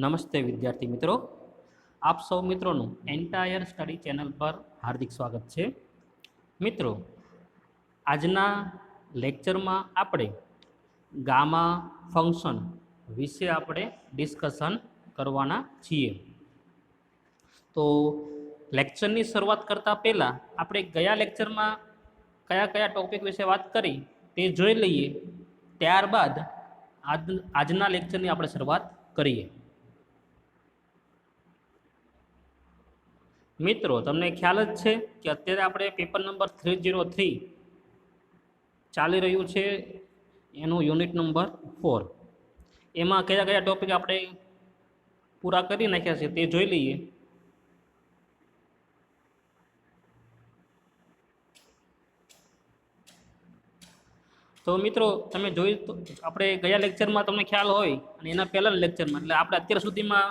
નમસ્તે વિદ્યાર્થી મિત્રો, આપ સૌ મિત્રોનું એન્ટાયર સ્ટડી ચેનલ પર હાર્દિક સ્વાગત છે. મિત્રો, આજના લેક્ચરમાં આપણે ગામા ફંક્શન વિશે આપણે ડિસ્કશન કરવાના છીએ. તો લેક્ચરની શરૂઆત કરતાં પહેલાં આપણે ગયા લેક્ચરમાં કયા કયા ટોપિક વિશે વાત કરી તે જોઈ લઈએ, ત્યારબાદ આજના લેક્ચરની આપણે શરૂઆત કરીએ. મિત્રો, તમને ખ્યાલ જ છે કે અત્યારે આપણે પેપર નંબર 303 ચાલી રહ્યું છે, એનું યુનિટ નંબર 4. એમાં કયા કયા ટોપિક આપણે પૂરા કરી નાખ્યા છે તે જોઈ લઈએ. તો મિત્રો, તમે જોઈ તો આપણે ગયા લેક્ચરમાં તમને ખ્યાલ હોય અને એના પહેલાના લેક્ચરમાં, એટલે આપણે અત્યાર સુધીમાં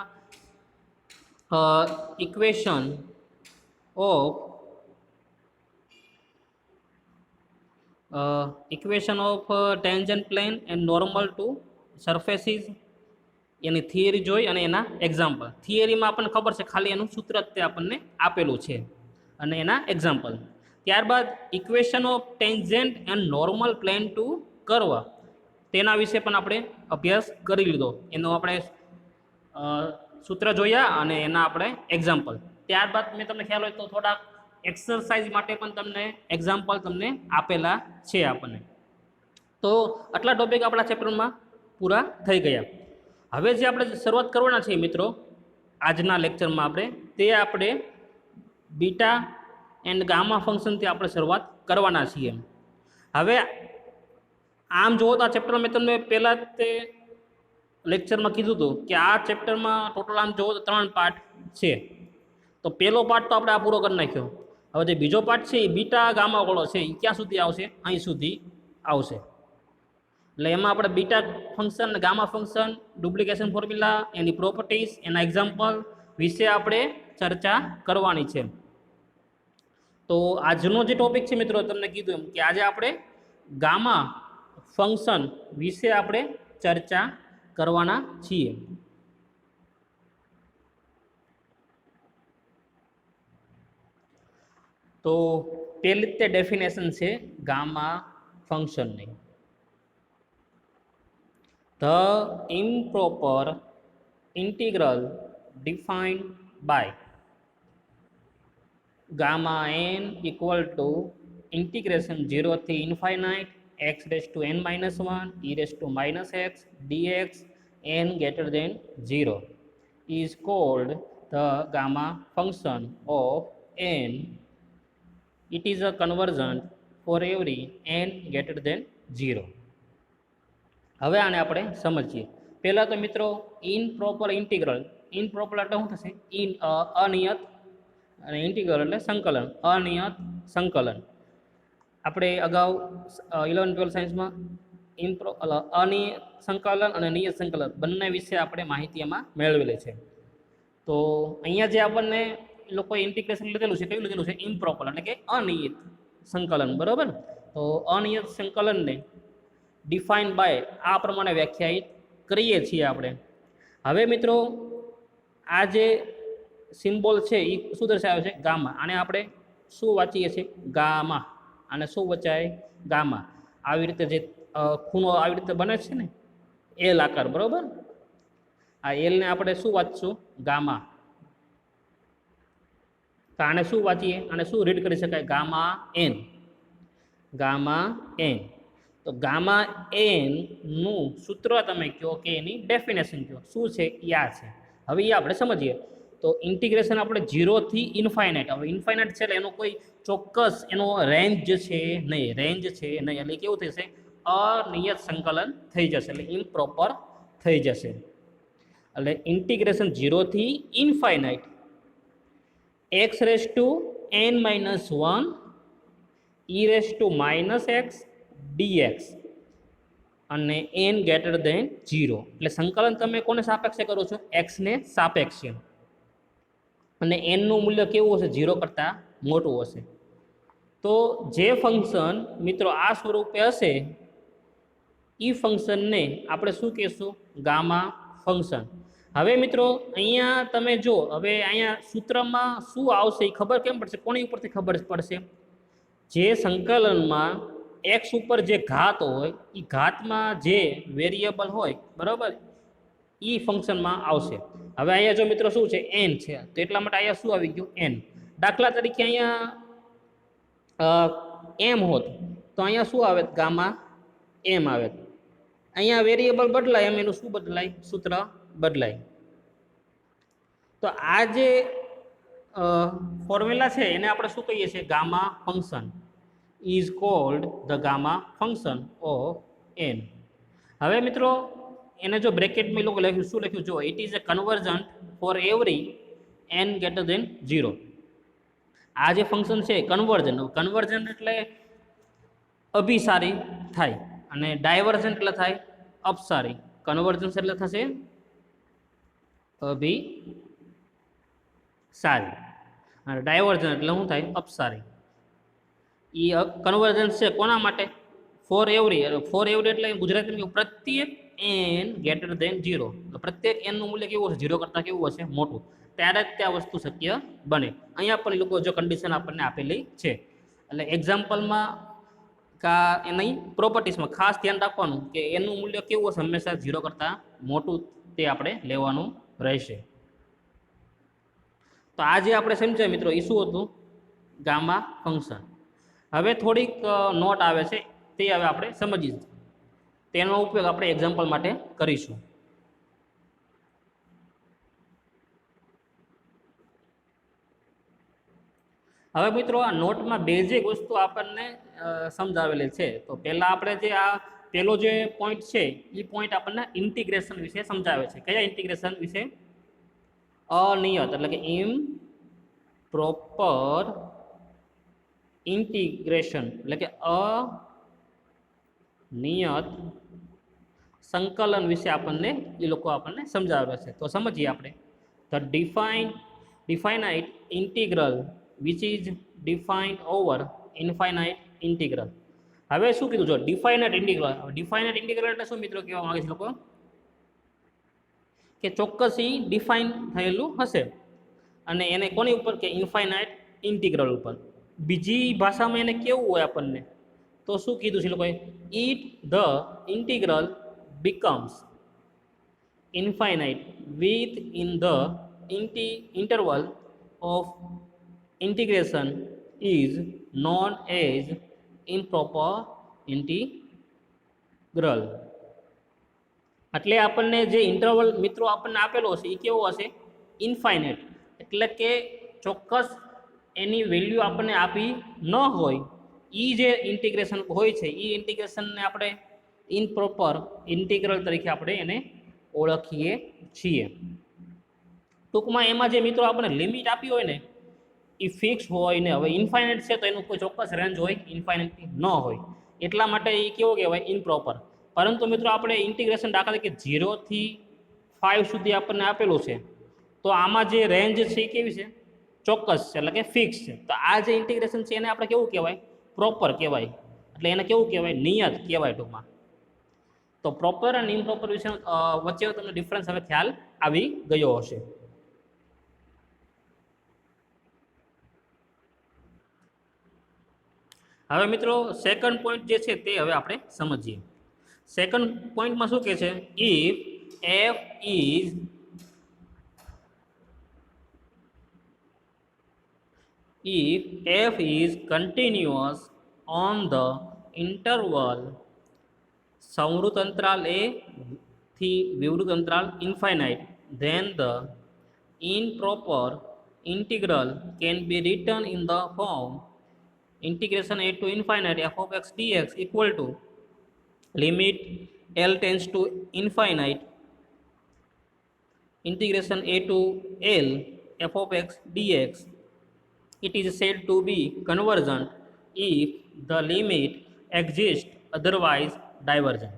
equation of tangent plane and normal to surfaces એની થિયરી જોઈ અને એના એક્ઝામ્પલ. થિયરીમાં આપણને ખબર છે, ખાલી એનું સૂત્ર તે આપણને આપેલું છે અને એના એક્ઝામ્પલ. ત્યારબાદ equation of tangent and normal plane to curve, તેના વિશે પણ આપણે અભ્યાસ કરી લીધો. એનો આપણે સૂત્ર જોયા અને એના આપણે એક્ઝામ્પલ. ત્યારબાદ મેં તમને ખ્યાલ હોય તો થોડાક એક્સરસાઇઝ માટે પણ તમને એક્ઝામ્પલ તમને આપેલા છે આપણને. તો આટલા ટોપિક આપણા ચેપ્ટરમાં પૂરા થઈ ગયા. હવે જે આપણે શરૂઆત કરવાના છીએ મિત્રો આજના લેક્ચરમાં આપણે બીટા એન્ડ ગામા ફંક્શનથી આપણે શરૂઆત કરવાના છીએ. હવે આમ જુઓ તો આ ચેપ્ટરમાં મેં તમને પહેલાં તે લેક્ચરમાં કીધું હતું કે આ ચેપ્ટરમાં ટોટલ આમ જુઓ તો 3 પાર્ટ છે. તો પહેલો પાર્ટ તો આપણે આ પૂરો કરી નાખ્યો. હવે જે બીજો પાર્ટ છે એ બીટા ગામા વાળો છે, એ ક્યાં સુધી આવશે? અહીં સુધી આવશે. એટલે એમાં આપણે બીટા ફંક્શન અને ગામા ફંક્શન, ડુપ્લિકેશન ફોર્મ્યુલા, એની પ્રોપર્ટીઝ, એના એક્ઝામ્પલ વિશે આપણે ચર્ચા કરવાની છે. તો આજનો જે ટોપિક છે મિત્રો, તમને કીધું એમ કે આજે આપણે ગામા ફંક્શન વિશે આપણે ચર્ચા કરવાના છીએ. તો પહેલી તે ડેફિનેશન છે ગામા ફંક્શનની. The improper integral defined by gamma n equal to integration 0 to infinite x raised to n minus 1 e raised to minus x dx n greater than 0 is called the gamma function of n. It is a convergent for every n greater than 0. હવે આને આપણે સમજીએ. પહેલાં તો મિત્રો ઇનપ્રોપર integral. ઇનપ્રોપર એટલે શું થશે? અનિયત, અને ઇન્ટિગ્રલ એટલે સંકલન, અનિયત સંકલન. આપણે અગાઉ 11-12 સાયન્સમાં અનિયત સંકલન અને નિયત સંકલન બંને વિશે આપણે માહિતી એમાં મેળવેલી છે. તો અહીંયા જે આપણને લોકોએ ઇન્ટિગ્રેશન લીધેલું છે, કયું લીધેલું છે? ઇમ્પ્રોપર એટલે કે અનિયત સંકલન, બરાબર. તો અનિયત સંકલનને ડિફાઇન બાય આ પ્રમાણે વ્યાખ્યાયિત કરીએ છીએ આપણે. હવે મિત્રો, આ જે સિમ્બોલ છે એ શું દર્શાવે છે? ગામા. આને આપણે શું વાંચીએ છીએ? ગામા. આને શું વચાય? ગામા. આવી રીતે જે ખૂણો આવી રીતે બને છે ને, એલ આકાર, બરાબર. આ એલને આપણે શું વાંચશું? ગામા. તો આને શું વાંચીએ? આને શું રીડ કરી શકાય? Gamma n. Gamma n. તો ગામા એન નું સૂત્ર તમે કહો કે એની ડેફિનેશન કહો, શું છે? આ છે. હવે એ આપણે સમજીએ. તો ઇન્ટિગ્રેશન આપણે 0 થી ઇન્ફાઇનાઇટ. હવે ઇન્ફાઇનાઇટ છે એટલે એનો કોઈ ચોક્કસ એનો રેન્જ છે નહીં, રેન્જ છે નહીં, એટલે કેવું થશે? અનિયત સંકલન થઈ જશે, એટલે ઇમ્પ્રોપર થઈ જશે. એટલે ઇન્ટિગ્રેશન 0 થી infinite x raised to n minus 1 e raised to minus x dx અને n greater than 0. એટલે સંકલન તમે કોને સાપેક્ષે કરો છો? x ને સાપેક્ષે. અને n નું મૂલ્ય કેવું હશે? 0 કરતાં મોટું હશે. તો જે ફંક્શન મિત્રો આ સ્વરૂપે હશે એ ફંક્શનને આપણે શું કહેશું? Gamma function. હવે મિત્રો અહીંયા તમે જો હવે અહીંયા સૂત્રમાં શું આવશે એ ખબર કેમ પડશે, કોની ઉપરથી ખબર પડશે? જે સંકલનમાં એક્સ ઉપર જે ઘાત હોય એ ઘાતમાં જે વેરિયેબલ હોય બરાબર એ ફંક્શનમાં આવશે. હવે અહીંયા જો મિત્રો શું છે એન છે, તો એટલા માટે અહીંયા શું આવી ગયું એન. દાખલા તરીકે અહીંયા એમ હોત તો અહીંયા શું આવે ગામા એમ આવે. અહીંયા વેરિયેબલ બદલાય એમ એનું શું બદલાય, સૂત્ર બદલાય. તો આ જે ફોર્મ્યુલા છે એને આપણે શું કહીએ છીએ, gamma function is called the gamma function of n. હવે મિત્રો એને જો બ્રેકેટમાં લોકો લખ્યું શું લખ્યું જો, it is a convergent for every n greater than 0. આ જે ફંક્શન છે કન્વર્જન એટલે અભિસારી થાય અને ડાયવર્જન્ટ એટલે થાય અપસારી. કન્વર્જન્સ એટલે થશે અભિસારી અને ડાયવર્જન એટલે શું થાય અપસારી. એ કન્વર્જન્સ છે કોના માટે, ફોર એવરી એટલે ગુજરાતીમાં પ્રત્યેક એન ગ્રેટર દેન 0. પ્રત્યેક એનનું મૂલ્ય કેવું હશે, 0 કરતાં કેવું હશે મોટું, ત્યારે જ ત્યાં વસ્તુ શક્ય બને. અહીંયા પણ લોકો જો કન્ડિશન આપણને આપેલી છે એટલે એક્ઝામ્પલમાં કા એની પ્રોપર્ટીસમાં ખાસ ધ્યાન રાખવાનું કે એનું મૂલ્ય કેવું હશે, હંમેશા 0 કરતાં મોટું તે આપણે લેવાનું રહેશે. તો આ જે આપણે સમજાય મિત્રો એ શું હતું, ગામા ફંક્શન. હવે થોડીક નોટ આવે છે તે હવે આપણે સમજીશું, તેનો ઉપયોગ આપણે એક્ઝામ્પલ માટે કરીશું. હવે મિત્રો આ નોટમાં બેઝિક વસ્તુ આપણને સમજાવેલી છે. તો પહેલાં આપણે જે આ પહેલો જે પોઈન્ટ છે એ પોઈન્ટ આપણને ઇન્ટિગ્રેશન વિશે સમજાવે છે. કયા ઇન્ટિગ્રેશન વિશે? અનિયત એટલે કે ઇમ્પ્રોપર ઇન્ટિગ્રેશન એટલે કે અનિયત સંકલન વિશે આપણને એ લોકો આપણને સમજાવે છે. તો સમજીએ આપણે. The definite integral which is defined over infinite integral. હવે શું કીધું જો ડિફાઇનાઇટ ઇન્ટિગ્રલ. ડિફાઇનાઇટ ઇન્ટિગ્રલ એટલે શું મિત્રો કહેવા માંગે છે લોકો કે ચોક્કસ ઈ ડિફાઇન થયેલું હશે અને એને કોની ઉપર કે ઇન્ફાઇનાઇટ ઇન્ટિગ્રલ ઉપર. બીજી ભાષામાં એને કેવું હોય આપણને તો શું કીધું છે લોકોએ, it the integral becomes infinite within the interval of integration is known as improper integral. એટલે આપણને જે ઇન્ટરવલ મિત્રો આપણને આપેલો હશે એ કેવો હશે, ઇન્ફાઇનાઇટ. એટલે કે ચોક્કસ એની વેલ્યુ આપણને આપી ન હોય એ જે ઇન્ટિગ્રેશન હોય છે એ ઇન્ટિગ્રેશનને આપણે ઇનપ્રોપર ઇન્ટિગ્રલ તરીકે આપણે એને ઓળખીએ છીએ. ટૂંકમાં એમાં જે મિત્રો આપણે લિમિટ આપી હોય ને એ ફિક્સ હોય ને, હવે ઇન્ફાઇનાઇટ છે તો એનું કોઈ ચોક્કસ રેન્જ હોય, ઇન્ફાઇનાઇટ ન હોય, એટલા માટે એ કેવો કહેવાય, ઇનપ્રોપર. પરંતુ મિત્રો આપણે ઇન્ટિગ્રેશન દાખલા તરીકે 0 થી 5 સુધી આપણને આપેલું છે તો આમાં જે રેન્જ છે એ કેવી છે, ચોક્કસ છે એટલે કે ફિક્સ છે. તો આ જે ઇન્ટિગ્રેશન છે એને આપણે કેવું કહેવાય, પ્રોપર કહેવાય. એટલે એને કેવું કહેવાય, નિયત કહેવાય ટૂંકમાં. તો પ્રોપર અને ઇમ્પ્રોપર વિશે વચ્ચેનો તમને ડિફરન્સ હવે ખ્યાલ આવી ગયો હશે. હવે મિત્રો સેકન્ડ પોઈન્ટ જે છે તે હવે આપણે સમજીએ. સેકન્ડ પોઈન્ટમાં શું કહે છે, if f is continuous on the interval સંવૃત અંતરાલ a થી વિવૃત અંતરાલ infinite, then the improper integral can be written in the form integration a to infinite f of x dx equal to limit L tends to infinite integration a to L f of x dx. It is said to be convergent if the limit exists, otherwise divergent.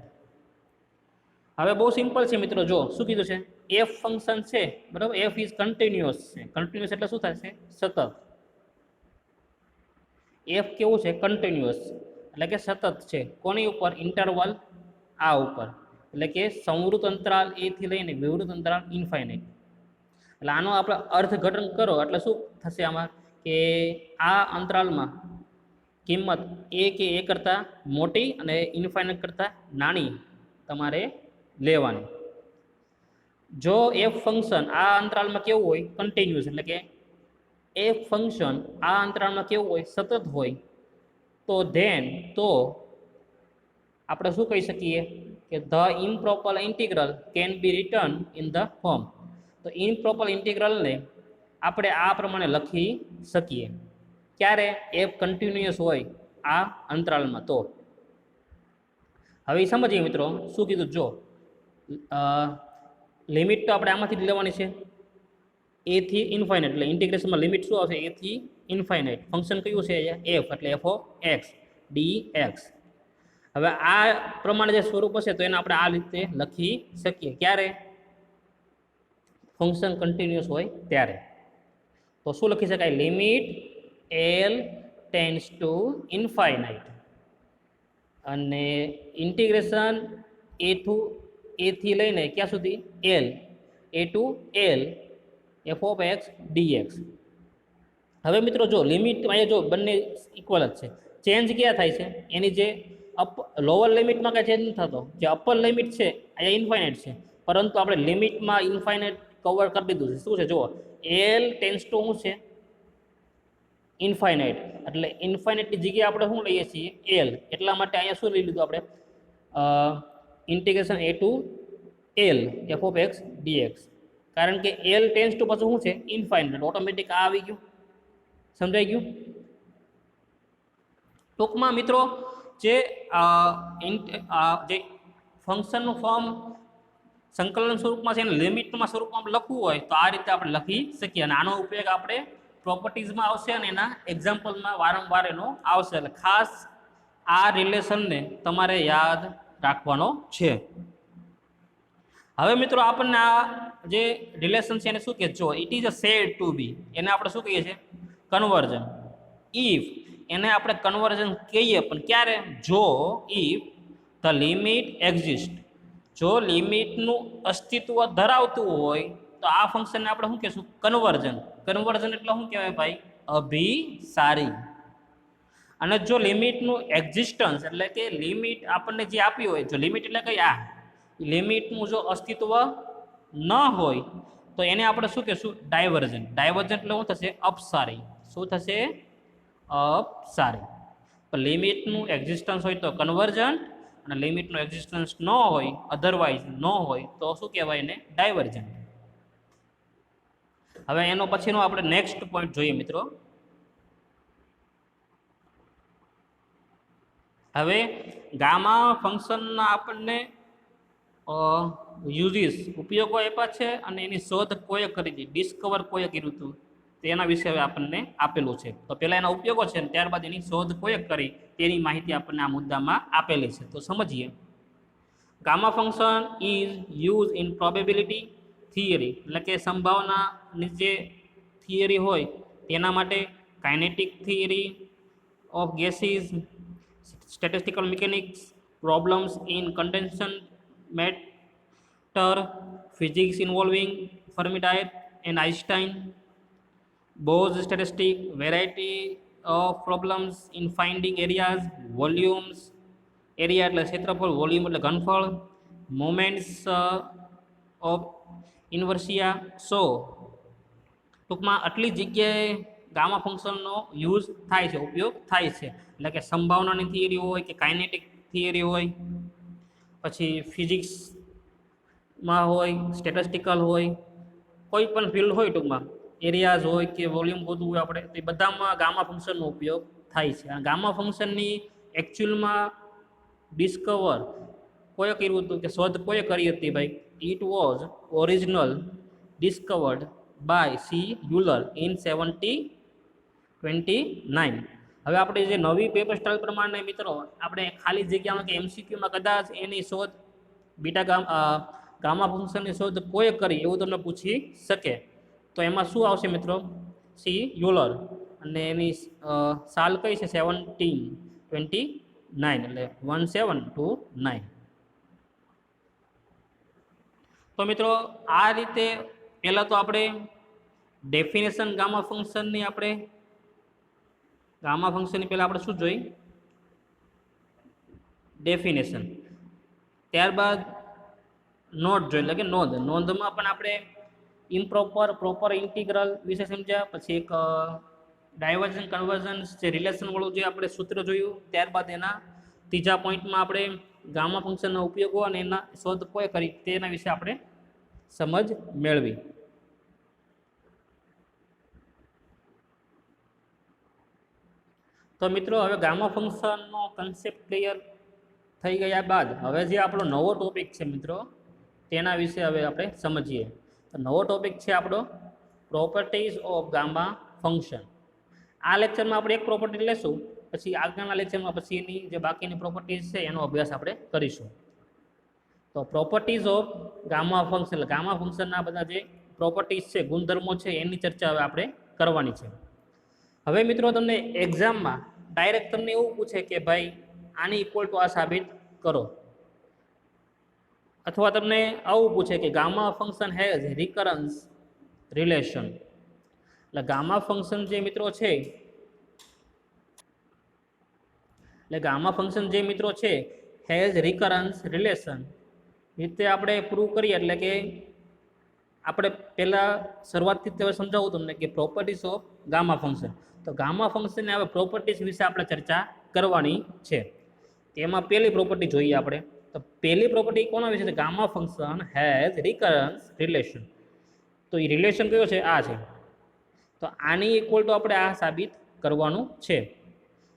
હવે બહુ simple છે મિત્રો, જો શું કીધું છે, F function છે બરાબર, એફ ઇઝ કન્ટિન્યુઅસ છે. કન્ટિન્યુઅસ એટલે શું થશે, સતત. એફ કેવું છે, કન્ટિન્યુઅસ એટલે કે સતત છે. કોની ઉપર, ઇન્ટરવલ આ ઉપર. એટલે કે સંવૃત અંતરાલ એ થી લઈને વિવૃત અંતરાલ ઇન્ફાઇનાઇટ. એટલે આનો આપણે અર્થઘટન કરો એટલે શું થશે આમાં કે આ અંતરાલમાં કિંમત એ કે એ કરતાં મોટી અને ઇન્ફાઇનાઇટ કરતાં નાની તમારે લેવાની. જો એફ ફંક્શન આ અંતરાલમાં કેવું હોય કન્ટિન્યુઅસ એટલે કે એફ ફંક્શન આ અંતરાલમાં કેવું હોય સતત હોય તો તો આપણે શું કહી શકીએ કે the improper integral can be return in the form. તો ઇમ્પ્રોપર ઇન્ટિગ્રલને આપણે આ પ્રમાણે લખી શકીએ ક્યારે એફ કન્ટિન્યુઅસ હોય આ અંતરાલમાં. તો હવે સમજીએ મિત્રો શું કીધું. જો લિમિટ તો આપણે આમાંથી જ લેવાની છે એ થી ઇન્ફાઇનાઇટ એટલે ઇન્ટિગ્રેશનમાં લિમિટ શું આવશે એ થી ઇન્ફાઇનાઇટ. ફંક્શન કયું છે એફ એટલે F of x d x. હવે આ પ્રમાણે જે સ્વરૂપ હશે તો એને આપણે આ રીતે લખી શકીએ ક્યારે ફંક્શન કન્ટિન્યુઅસ હોય ત્યારે. તો શું લખી શકાય limit l tends to infinite અને ઇન્ટિગ્રેશન એ થી લઈને ક્યાં સુધી l a to l f of x d x. હવે મિત્રો જો લિમિટ અહીંયા જો બંને ઇક્વલ જ છે ચેન્જ ક્યાં થાય છે એની જે લોઅર લિમિટમાં કાંઈ ચેન્જ નથી થતો. જે અપર લિમિટ છે અહીંયા ઇન્ફાઇનાઇટ છે પરંતુ આપણે લિમિટમાં ઇન્ફાઇનાઇટ કવર કરી દીધું છે. શું છે જુઓ એલ ટેન્સ ટુ શું છે ઇન્ફાઇનાઇટ એટલે ઇન્ફાઇનાઇટની જગ્યાએ આપણે શું લઈએ છીએ એલ. એટલા માટે અહીંયા શું લઈ લીધું આપણે integration a to l f of x d x. કારણ કે એલ ટેન્સ ટુ પાછું શું છે ઇન્ફાઇનાઇટ ઓટોમેટિક આ આવી ગયું. સમજાઈ ગયું. ટૂંકમાં મિત્રો જે ફંક્શનનું ફોર્મ સંકલન સ્વરૂપમાં છે અને લિમિટમાં સ્વરૂપમાં લખવું હોય તો આ રીતે આપણે લખી શકીએ. અને આનો ઉપયોગ આપણે પ્રોપર્ટીઝમાં આવશે અને એના એક્ઝામ્પલમાં વારંવાર એનો આવશે. એટલે ખાસ આ રિલેશનને તમારે યાદ રાખવાનો છે. હવે મિત્રો આપણને આ જે રિલેશન છે એને શું કહે જો it is a said to be એને આપણે શું કહીએ છીએ કન્વર્જન. ઇફ એને આપણે કન્વર્જન કહીએ પણ ક્યારે જો ઇફ ધ લિમિટ એક્ઝિસ્ટ જો લિમિટનું અસ્તિત્વ ધરાવતું હોય તો આ ફંક્શનને આપણે શું કહીશું કન્વર્જન. કન્વર્જન એટલે શું કહેવાય ભાઈ અભિસારી. અને જો લિમિટનું એક્ઝિસ્ટન્સ એટલે કે લિમિટ આપણને જે આપી હોય જો લિમિટ એટલે કઈ આ લિમિટનું જો અસ્તિત્વ ન હોય તો એને આપણે શું કહીશું ડાયવર્જન. ડાયવર્જન એટલે શું થશે અપસારી. શું થશે અપસારી. પણ લિમિટનું એક્ઝિસ્ટન્સ હોય તો કન્વર્જન અને લિમિટનું એક્ઝિસ્ટન્સ ન હોય અધરવાઇઝ ન હોય તો શું કહેવાય એને ડાયવર્જન. હવે એનો પછીનો આપણે નેક્સ્ટ પોઈન્ટ જોઈએ મિત્રો. હવે ગામા ફંક્શનના આપણને યુઝિસ ઉપયોગો આપ્યા છે અને એની શોધ કોએ કરી હતી ડિસ્કવર કોએ કર્યું હતું તેના વિશે હવે આપણને આપેલું છે. તો પહેલાં એના ઉપયોગો છે અને ત્યારબાદ એની શોધ કોએ કરી તેની માહિતી આપણને આ મુદ્દામાં આપેલી છે. તો સમજીએ. Gamma function is use in probability theory એટલે કે સંભાવનાની જે થિયરી હોય તેના માટે kinetic theory of gases statistical mechanics problems in condensation matter physics involving Fermi-Dirac and Einstein Bose statistic variety of problems in finding areas volumes area એટલે ક્ષેત્રફળ volume એટલે ઘનફળ moments of inertia. સો ટૂંકમાં આટલી જગ્યાએ ગામા ફંક્શનનો યુઝ થાય છે ઉપયોગ થાય છે. એટલે કે સંભાવનાની થિયરી હોય કે કાઇનેટિક થિયરી હોય પછી ફિઝિક્સમાં હોય સ્ટેટિસ્ટિકલ હોય કોઈ પણ ફિલ્ડ હોય ટૂંકમાં એરિયાઝ હોય કે વોલ્યુમ ગોતવું હોય આપણે તો એ બધામાં ગામા ફંક્શનનો ઉપયોગ થાય છે. અને ગામા ફંક્શનની એકચ્યુઅલમાં ડિસ્કવર કોએ કર્યું હતું કે શોધ કોએ કરી હતી ભાઈ it was original discovered by C Euler in 1729. હવે આપણે જે નવી પેપર સ્ટાઇલ પ્રમાણે મિત્રો આપણે ખાલી જગ્યામાં કે એમસીક્યુમાં કદાચ એની શોધ ગામા ફંક્શનની શોધ કોઈ કરી એવું તમને પૂછી શકે તો એમાં શું આવશે મિત્રો સી યુલર અને એની સાલ કઈ છે 1729 એટલે 1729. તો મિત્રો આ રીતે પહેલાં તો આપણે ડેફિનેશન ગામા ફંક્શનની પહેલાં આપણે શું જોઈ ડેફિનેશન, ત્યારબાદ નોટ જોઈ એટલે કે નોંધમાં પણ આપણે ઇમ્પ્રોપર પ્રોપર ઇન્ટિગ્રલ વિશે સમજ્યા, પછી એક ડાયવર્જન કન્વર્જન્સ જે રિલેશનવાળું જે આપણે સૂત્ર જોયું, ત્યારબાદ એના ત્રીજા પોઈન્ટમાં આપણે ગામા ફંક્શનના ઉપયોગો અને એના શોધ કોઈ કરી તેના વિશે આપણે સમજ મેળવી. તો મિત્રો હવે ગામા ફંક્શનનો કન્સેપ્ટ ક્લિયર થઈ ગયા બાદ હવે જે આપણો નવો ટોપિક છે મિત્રો તેના વિશે હવે આપણે સમજીએ. તો નવો ટોપિક છે આપણો પ્રોપર્ટીઝ ઓફ ગામા ફંક્શન. આ લેક્ચરમાં આપણે એક પ્રોપર્ટી લેશું, પછી આગળના લેક્ચરમાં પછી એની જે બાકીની પ્રોપર્ટીઝ છે એનો અભ્યાસ આપણે કરીશું. તો properties of gamma function, gamma ફંક્શનના બધા જે પ્રોપર્ટીઝ છે, ગુણધર્મો છે, એની ચર્ચા હવે આપણે કરવાની છે. હવે મિત્રો તમને એક્ઝામમાં ડાયરેક્ટ તમને એવું પૂછે કે ભાઈ આની ઇક્વલ ટુ આ સાબિત કરો, અથવા તમને આવું પૂછે કે gamma function has recurrence relation. એટલે ગામા ફંક્શન જે મિત્રો છે હેઝ રિકરન્સ રિલેશન રીતે આપણે પ્રૂવ કરીએ. એટલે કે આપણે પહેલાં શરૂઆતથી હવે સમજાવું તમને કે પ્રોપર્ટીઝ ઓફ ગામા ફંક્શન. તો ગામા ફંક્શનની હવે પ્રોપર્ટીઝ વિશે આપણે ચર્ચા કરવાની છે. તેમાં પહેલી પ્રોપર્ટી જોઈએ આપણે. તો પહેલી પ્રોપર્ટી કોના વિશે છે? Gamma function has recurrence relation. તો એ રિલેશન કયો છે? આ છે. તો આની ઇક્વલ ટુ આપણે આ સાબિત કરવાનું છે.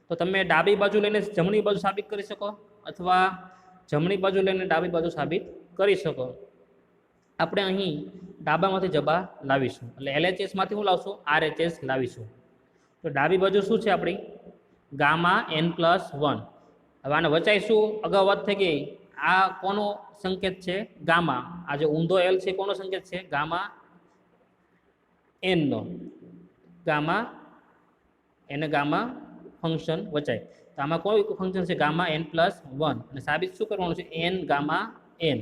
તો તમે ડાબી બાજુ લઈને જમણી બાજુ સાબિત કરી શકો, અથવા જમણી બાજુ લઈને ડાબી બાજુ સાબિત કરી શકો. આપણે અહીં ડાબામાંથી જબા લાવીશું, એટલે LHSમાંથી શું લાવશું? RHS લાવીશું. તો ડાબી બાજુ શું છે આપણી? Gamma n+1. હવે આને વચાઈશું. અગાઉ વાત થઈ ગઈ, આ કોનો સંકેત છે? ગામા. આ જે ઊંધો L છે કોનો સંકેત છે? ગામા n નો. ગામા એને ગામા ફંક્શન વચાય. તો આમાં કોઈ ફંક્શન છે? Gamma n+1. અને સાબિત શું કરવાનું છે? n gamma n.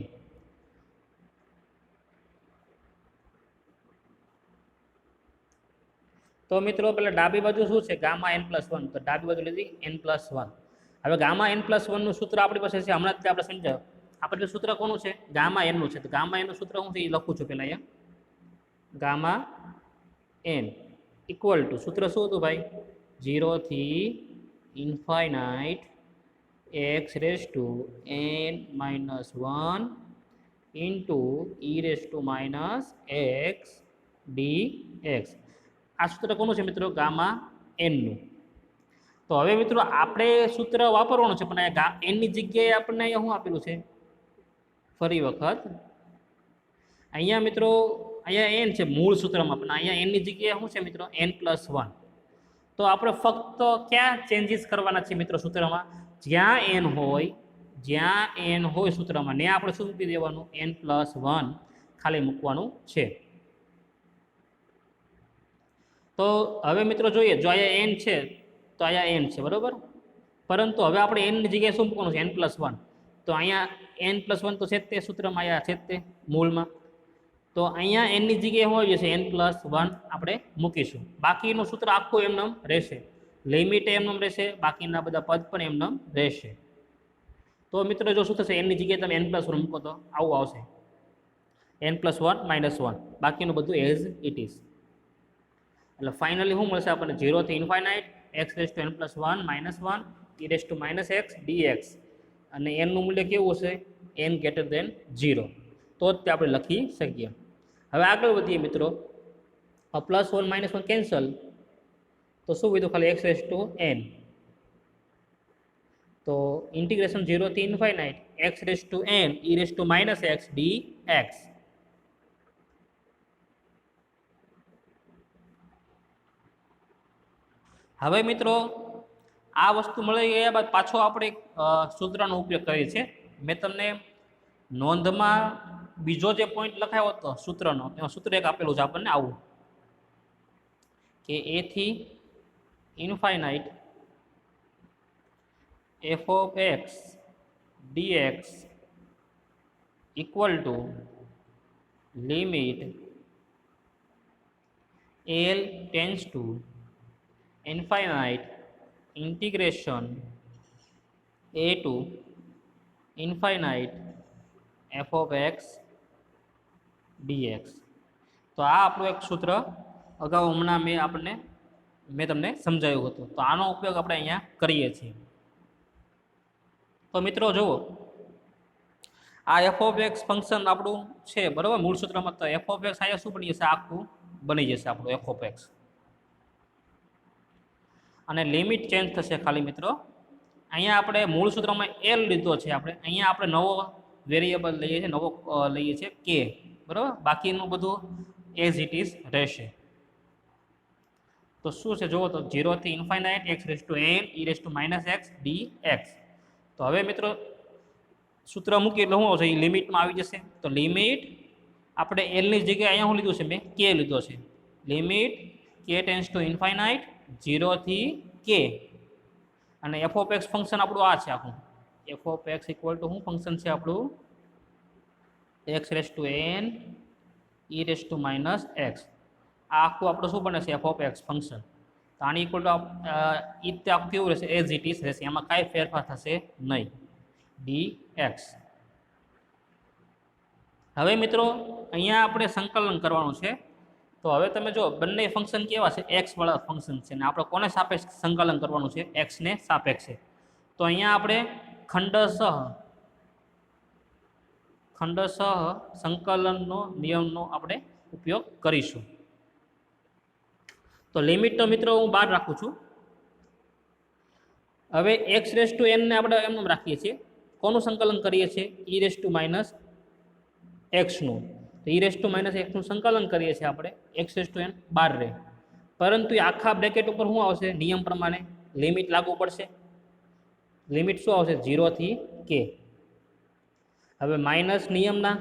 તો મિત્રો પેલા ડાબી બાજુ શું છે? Gamma n+1. તો ડાબી બાજુ લીધી n+1. હવે ગામા n+1 નું સૂત્ર આપણી પાસે છે, હમણાં જ આપણે સમજાવ. આપણે સૂત્ર કોનું છે? ગામા n નું છે. તો ગામા n નું સૂત્ર શું છે એ લખું છું પહેલા અહીંયા. ગામા n ઇક્વલ ટુ, સૂત્ર શું હતું ભાઈ? 0 થી infinite x⁻n−1 into e⁻x dx. આ સૂત્ર કોનું છે મિત્રો? ગામા n નું. તો હવે મિત્રો આપણે સૂત્ર વાપરવાનું છે, પણ અહીંયા n ની જગ્યાએ આપણને અહીંયા શું આપેલું છે? ફરી વખત અહીંયા મિત્રો અહીંયા n છે મૂળ સૂત્રમાં, પણ અહીંયા n ની જગ્યાએ શું છે મિત્રો? n+1. તો આપણે ફક્ત ક્યાં ચેન્જીસ કરવાના છે મિત્રો સૂત્રમાં? જ્યાં n હોય સૂત્રમાં ને આપણે શું મૂકી દેવાનું? n+1 ખાલી મૂકવાનું છે. તો હવે મિત્રો જોઈએ, જો અહીંયા n છે તો અહીંયા n છે, બરોબર. પરંતુ હવે આપણે n ની જગ્યાએ શું મૂકવાનું છે? n+1. તો અહીંયા n+1 તો છે જ તે સૂત્રમાં, અહીંયા છે જ તે મૂળમાં. તો અહીંયા n ની જગ્યાએ હોય જશે n+1 આપણે મૂકીશું. બાકીનું સૂત્ર આખું એમનેમ રહેશે, લિમિટ એમનેમ રહેશે, બાકીના બધા પદ પણ એમનેમ રહેશે. તો મિત્રો જો શું થશે? n ની જગ્યાએ તમે n+1 મૂકો તો આવું આવશે, n+1 - 1. બાકીનું બધું એઝ ઇટ ઇઝ. એટલે ફાઇનલી શું મળશે આપણને? 0 થી ઇન્ફાઇનાઇટ x⁻n+1 - 1 e⁻x dx. અને n નું મૂલ્ય કેવું હશે? n > 0. તો જ તે આપણે લખી શકીએ. હવે આગળ વધીએ મિત્રો. +1 - 1 કેન્સલ, તો શું વધ્યું? ખાલી x⁻n. તો ઇન્ટિગ્રેશન 0 થી ઇન્ફાઇનાઇટ x⁻n e⁻x dx. હવે મિત્રો આ વસ્તુ મળી ગયા બાદ પાછો આપણે સૂત્રનો ઉપયોગ કરીએ છીએ. મેં તમને નોંધમાં બીજો જે પોઈન્ટ લખાયો હતો સૂત્રનો, એમાં સૂત્ર એક આપેલું છે આપણને આવું કે a થી infinite f(x) dx equal to limit l tends to infinite integration a to infinite f of x d x. તો આ આપણું એક સૂત્ર અગાઉ હમણાં મેં તમને સમજાવ્યું હતું. તો આનો ઉપયોગ આપણે અહીંયા કરીએ છીએ. તો મિત્રો જુઓ, આ એફ ઓફ એક્સ ફંક્શન આપણું છે બરાબર મૂળ સૂત્રમાં. તો એફ ઓફ એક્સ અહીંયા શું બની જશે, આખું બની જશે આપણું એફ ઓફ એક્સ. અને લિમિટ ચેન્જ થશે ખાલી મિત્રો. અહીંયા આપણે મૂળ સૂત્રમાં એલ લીધો છે, અહીંયા આપણે નવો વેરિયેબલ લઈએ છીએ, નવો લઈએ છીએ કે, બરાબર. બાકીનું બધું એઝ ઇટ ઇઝ રહેશે. તો શું છે જુઓ, તો 0 થી infinite x raise to n e raise to minus x d x. તો હવે મિત્રો સૂત્ર મૂકી એટલે શું આવશે, એ લિમિટમાં આવી જશે. તો લિમિટ આપણે એલની જગ્યાએ અહીંયા શું લીધું છે, મેં કે લીધો છે. લિમિટ કે ટેન્સ ટુ ઇન્ફાઇનાઇટ 0 થી કે, અને એફ ઓફ એક્સ ફંક્શન આપણું આ છે આખું. F of x equal to શું ફંક્શન છે આપણું, x raise to n e raise to minus x. આ આખું આપણું શું બને છે, એફ ઓફ એક્સ ફંક્શન. તો આની ઇક્વલ ટુ ઈ તે આખું કેવું રહેશે, એઝ ઇટ ઇઝ રહેશે, એમાં કાંઈ ફેરફાર થશે નહીં. D x. હવે મિત્રો અહીંયા આપણે સંકલન કરવાનું છે. તો હવે તમે જો બંને ફંક્શન કેવા છે, એક્સ વાળા ફંક્શન છે, ને આપણે કોને સાપેક્ષ સંકલન કરવાનું છે, એક્સને સાપેક્ષે. તો અહીંયા આપણે ખંડશઃ સંકલનનો નિયમનો આપણે ઉપયોગ કરીશું. તો લિમિટનો મિત્રો હું બહાર રાખું છું. હવે એક્સ રેસ ટુ એન ને આપણે એમ રાખીએ છીએ. કોનું સંકલન કરીએ છીએ, ઈ રેસ ટુ માઇનસ એક્સનું. તો ઈ રેસ ટુ માઇનસ એક્સનું સંકલન કરીએ છીએ આપણે, એક્સ રેસ ટુ એન બહાર રહે. પરંતુ એ આખા બ્રેકેટ ઉપર શું આવશે, નિયમ પ્રમાણે લિમિટ લાગુ પડશે. લિમિટ શું આવશે, 0 થી કે. હવે માઇનસ નિયમના,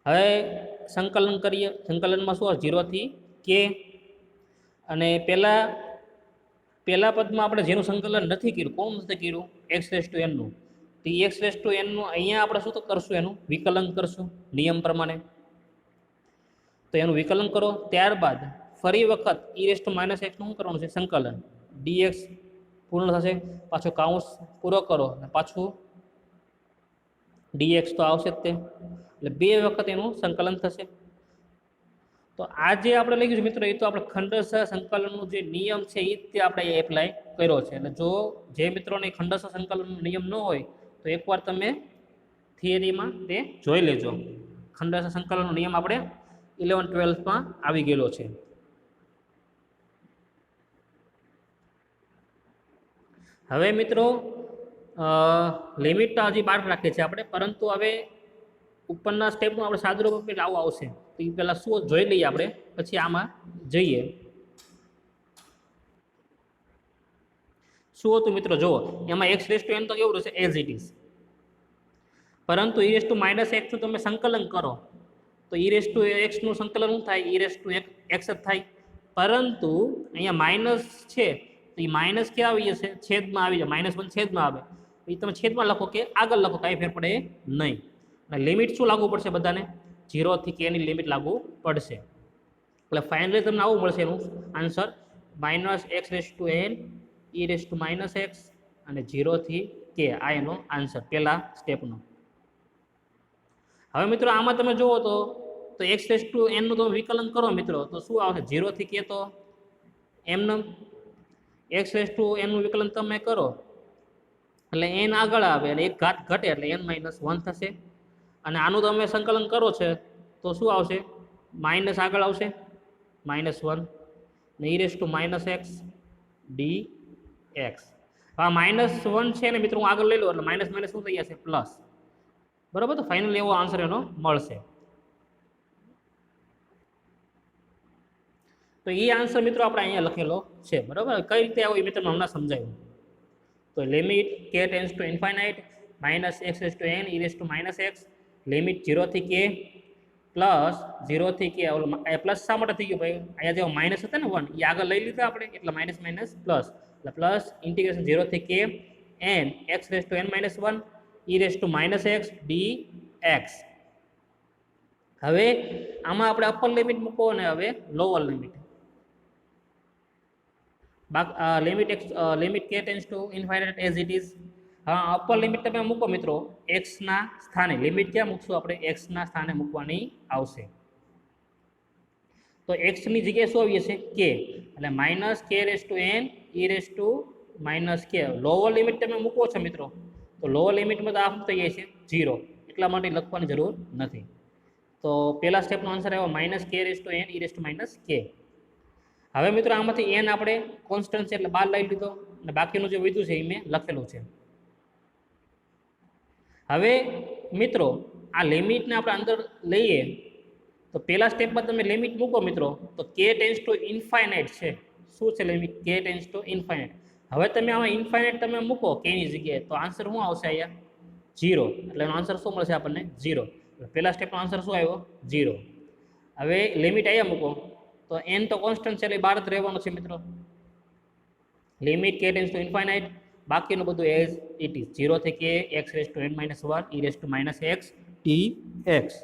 હવે સંકલન કરીએ. સંકલનમાં શું આવશે, 0 થી કે. અને પહેલા પદમાં આપણે જેનું સંકલન નથી કર્યું, કોણ નથી કર્યું, એક્સ રેસ ટુ એનનું. તો એક્સ રેસ ટુ એનનું અહીંયા આપણે શું કરશું, એનું વિકલન કરશું નિયમ પ્રમાણે. તો એનું વિકલન કરો, ત્યારબાદ ફરી વખત ઈ રેસ ટુ માઇનસ એક્સનું શું કરવાનું છે, સંકલન. ડીએક્સ પૂર્ણ થશે, પાછો કાઉન્સ પૂરો કરો, અને પાછું ડીએક્સ તો આવશે જ તે. એટલે 2 વખત એનું સંકલન થશે. તો આ જે આપણે લખ્યું છે મિત્રો, એ તો આપણે ખંડશઃ સંકલનનો જે નિયમ છે એ જ આપણે એપ્લાય કર્યો છે. એટલે જો જે મિત્રોને ખંડશઃ સંકલનનો નિયમ ન હોય તો એકવાર તમે થિયરીમાં તે જોઈ લેજો. ખંડશઃ સંકલનનો નિયમ આપણે 11-12માં આવી ગયેલો છે. હવે મિત્રો લિમિટ હજી બહાર રાખીએ છીએ આપણે, પરંતુ હવે ઉપરના સ્ટેપનું આપણે સાદુરૂપ આવું આવશે. તો એ પહેલાં શું જોઈ લઈએ આપણે, પછી આમાં જઈએ. શું હતું મિત્રો, જુઓ એમાં એક્સ રેસ ટુ એન તો કેવું રહેશે, એઝ ઇટ ઇઝ. પરંતુ ઈ રેસ ટુ માઇનસ એક્સનું તમે સંકલન કરો તો ઈ રેસ ટુ એક્સનું સંકલન શું થાય, ઈ રેસ ટુ એક્સ જ થાય. પરંતુ અહીંયા માઇનસ છે, તો એ માઇનસ ક્યાં આવી જશે, છેદમાં આવી જાય. -1 છેદમાં આવે, એ તમે છેદમાં લખો કે આગળ લખો, કાંઈ ફેર પડે નહીં. અને લિમિટ શું લાગુ પડશે બધાને, 0 થી કે ની લિમિટ લાગુ પડશે. એટલે ફાઇનલી તમને આવું મળશે એનું answer, -x raise to n e raise to minus x અને 0 થી કે. આ એનો આન્સર પહેલા સ્ટેપનો. હવે મિત્રો આમાં તમે જુઓ તો એક્સ રેસ ટુ એનનું તમે વિકલન કરો મિત્રો, તો શું આવશે, 0 થી કે. તો એમનું એક્સ રેસ ટુ એનનું વિકલન તમે કરો એટલે એન આગળ આવે અને એક ઘાત ઘટે એટલે n-1 થશે. અને આનું તમે સંકલન કરો છે તો શું આવશે, માઇનસ આગળ આવશે, -1 ને ઈ raise to minus x d x. આ -1 છે ને મિત્રો હું આગળ લઈ લઉં એટલે માઇનસ માઇનસ શું થઈ જશે, પ્લસ. બરાબર. તો ફાઇનલી એવો આન્સર એનો મળશે. તો એ આન્સર મિત્રો આપણે અહીંયા લખેલો છે. બરાબર. કઈ રીતે આવો એ મેં તમને હમણાં સમજાવ્યું. તો લિમિટ કે tense to infinite -x raise two n E raise to minus x, limit 0 થી કે પ્લસ 0 થી કે. પ્લસ શા માટે થઈ ગયું ભાઈ, અહીંયા જે માઇનસ હતા ને 1 એ આગળ લઈ લીધા આપણે, એટલે માઇનસ માઇનસ પ્લસ, એટલે પ્લસ ઇન્ટિગ્રેશન 0 થી કે n x raise two n-1 E raise to minus x d x. હવે આમાં આપણે અપર લિમિટ મૂકો અને હવે લોઅર લિમિટ લિમિટ કે tense to infinite as it is. હા, અપર લિમિટ તમે મૂકો મિત્રો એક્સના સ્થાને. લિમિટ ક્યાં મૂકશું આપણે? એક્સના સ્થાને મૂકવાની આવશે. તો એક્સની જગ્યાએ શું આવી જશે? કે. એટલે minus k raise to n e raise to minus k. Lower limit તમે મૂકો છો મિત્રો, તો લોઅર લિમિટમાં તો આ થઈ જાય છે 0, એટલા માટે લખવાની જરૂર નથી. તો પહેલા સ્ટેપનો આન્સર આવ્યો minus k raise to n e raise to minus k. હવે મિત્રો આમાંથી એન આપણે કોન્સ્ટન્ટ છે એટલે બહાર લઈ લીધો અને બાકીનું જે વધ્યું છે એ મેં લખેલું છે. હવે મિત્રો આ લિમિટને આપણે અંદર લઈએ તો પહેલા સ્ટેપમાં તમે લિમિટ મૂકો મિત્રો, તો કે ટેન્સ ટુ ઇન્ફાઇનાઇટ છે. શું છે લિમિટ? કે ટેન્સ ટુ ઇન્ફાઇનાઇટ. હવે તમે આમાં ઇન્ફાઇનાઇટ તમે મૂકો કેની જગ્યાએ, તો આન્સર શું આવશે અહીંયા? 0. એટલે એનો આન્સર શું મળશે આપણને? 0. પહેલા સ્ટેપનો આન્સર શું આવ્યો? 0. હવે લિમિટ અહીંયા મૂકો તો એન તો કોન્સ્ટન્ટ છે એટલે બહાર જ રહેવાનો છે મિત્રો. લિમિટ કે ટેન્સ ટુ ઇન્ફાઇનાઇટ, બાકીનું બધું એઝ ઇટ ઇઝ. 0 થી k x raise to n minus 1 e raise to minus x t x.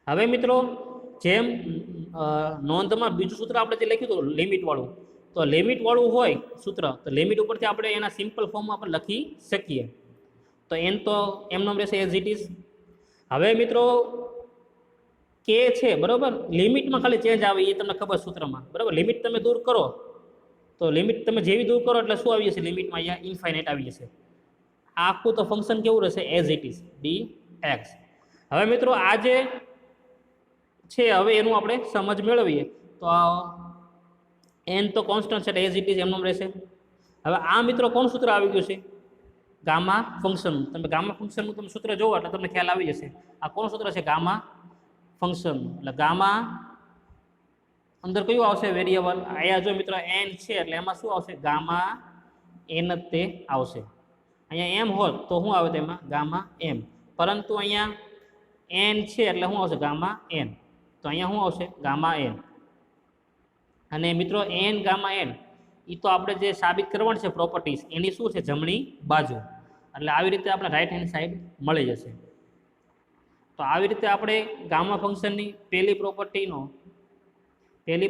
હવે મિત્રો જેમ નોંધમાં બીજું સૂત્ર આપણે જે લખ્યું હતું લિમિટવાળું, તો લિમિટવાળું હોય સૂત્ર તો લિમિટ ઉપરથી આપણે એના સિમ્પલ ફોર્મમાં આપણે લખી શકીએ. તો એન તો એમનો રહેશે એઝ ઇટ ઇઝ. હવે મિત્રો કે છે બરાબર, લિમિટમાં ખાલી ચેન્જ આવે એ તમને ખબર સૂત્રમાં બરાબર. લિમિટ તમે દૂર કરો તો લિમિટ તમે જેવી દૂર કરો એટલે શું આવી જશે? લિમિટમાં અહીંયા ઇન્ફાઇનાઇટ આવી જશે. આખું તો ફંક્શન કેવું રહેશે? As it is D x. હવે મિત્રો આ જે છે હવે એનું આપણે સમજ મેળવીએ તો એન તો કોન્સ્ટન્ટ છે એટલે એઝ ઇટ ઇઝ એમનો રહેશે. હવે આ મિત્રો કોણ સૂત્ર આવી ગયું છે? Gamma function. તમે ગામા ફંક્શનનું તમે સૂત્ર જોવો એટલે તમને ખ્યાલ આવી જશે આ કોણ સૂત્ર છે? Gamma function. એટલે ગામા અંદર કયું આવશે વેરિયેબલ? અહીંયા જો મિત્રો એન છે એટલે એમાં શું આવશે? ગામા એન જ તે આવશે. અહીંયા એમ હોત તો શું આવે તેમાં? Gamma m. પરંતુ અહીંયા એન છે એટલે શું આવશે? Gamma n. તો અહીંયા શું આવશે? Gamma n. અને મિત્રો એન ગામા એન એ તો આપણે જે સાબિત કરવાનું છે પ્રોપર્ટીઝ એની શું છે? જમણી બાજુ. એટલે આવી રીતે આપણે રાઈટ હેન્ડ સાઈડ મળી જશે. તો આવી રીતે આપણે ગામા ફંક્શનની પહેલી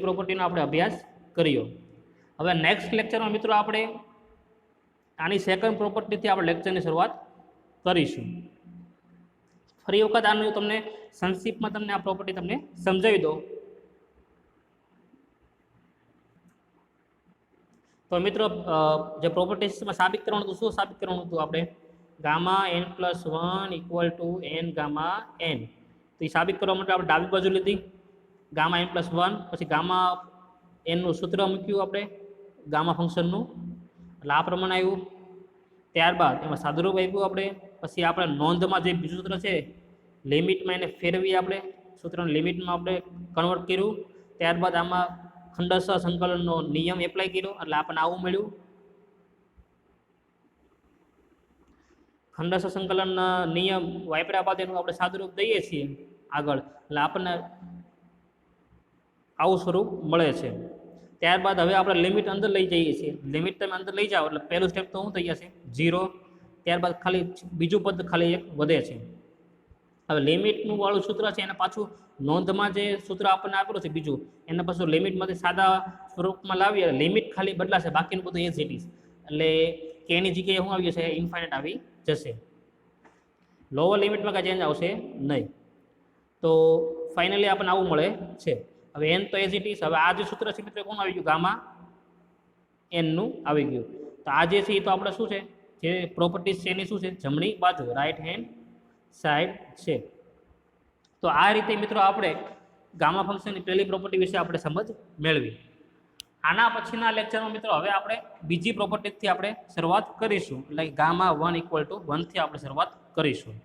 પ્રોપર્ટીનો આપણે અભ્યાસ કર્યો. હવે નેક્સ્ટ લેક્ચરમાં મિત્રો આપણે આની સેકન્ડ પ્રોપર્ટીથી આપણે લેક્ચરની શરૂઆત કરીશું. ફરી વખત આનું તમને સંક્ષિપ્તમાં તમને આ પ્રોપર્ટી તમને સમજાવી દો. તો મિત્રો જે પ્રોપર્ટીઝમાં સાબિત કરવાનું હતું, શું સાબિત કરવાનું હતું આપણે? Gamma n plus 1 equal to n gamma n. તો એ સાબિત કરવા માટે આપણે ડાબી બાજુ લીધી ગામા એન પ્લસ 1, પછી ગામા એનનું સૂત્ર મૂક્યું આપણે ગામા ફંક્શનનું, એટલે આ પ્રમાણે આવ્યું. ત્યારબાદ એમાં સાદુરૂપ આપ્યું આપણે. પછી આપણે નોંધમાં જે બીજું સૂત્ર છે લિમિટમાં એને ફેરવી આપણે સૂત્રને લિમિટમાં આપણે કન્વર્ટ કર્યું. ત્યારબાદ આમાં ખંડશ સંકલનનો નિયમ એપ્લાય કર્યો એટલે આપણને આવું મળ્યું. ખંડશ સંકલનના નિયમ વાપર્યા બાદ એનું આપણે સાદુરૂપ દઈએ છીએ આગળ એટલે આપણને આવું સ્વરૂપ મળે છે. ત્યારબાદ હવે આપણે લિમિટ અંદર લઈ જઈએ છીએ. લિમિટ તમે અંદર લઈ જાઓ એટલે પહેલું સ્ટેપ તો શું થઈ જશે? 0. ત્યારબાદ ખાલી બીજું પદ ખાલી એક વધે છે. હવે લિમિટનું વાળું સૂત્ર છે એને પાછું નોંધમાં જે સૂત્ર આપણને આપેલું છે બીજું એને પાછું લિમિટમાંથી સાદા સ્વરૂપમાં લાવીએ લિમિટ ખાલી બદલાશે, બાકીનું બધું એઝ ઇટ ઇઝ. એટલે કેની જગ્યાએ શું આવી જશે? ઇન્ફાઇનાઇટ આવી જશે. લોઅર લિમિટમાં કાંઈ ચેન્જ આવશે નહીં. તો ફાઇનલી આપણને આવું મળે છે. હવે એન તો એઝ ઇટ ઇઝ. હવે આ જે સૂત્ર છે મિત્રો કોણ આવી ગયું? ગામા એનનું આવી ગયું. તો આ જે છે એ તો આપણે શું છે જે પ્રોપર્ટીઝ છે એની શું છે? જમણી બાજુ રાઈટ હેન્ડ સાઈડ છે. તો આ રીતે મિત્રો આપણે ગામા ફંક્શનની પહેલી પ્રોપર્ટી વિશે આપણે સમજ મેળવી. આના પછીના લેક્ચરમાં મિત્રો હવે આપણે બીજી પ્રોપર્ટીથી આપણે શરૂઆત કરીશું એટલે ગામા 1 = 1 થી આપણે શરૂઆત કરીશું.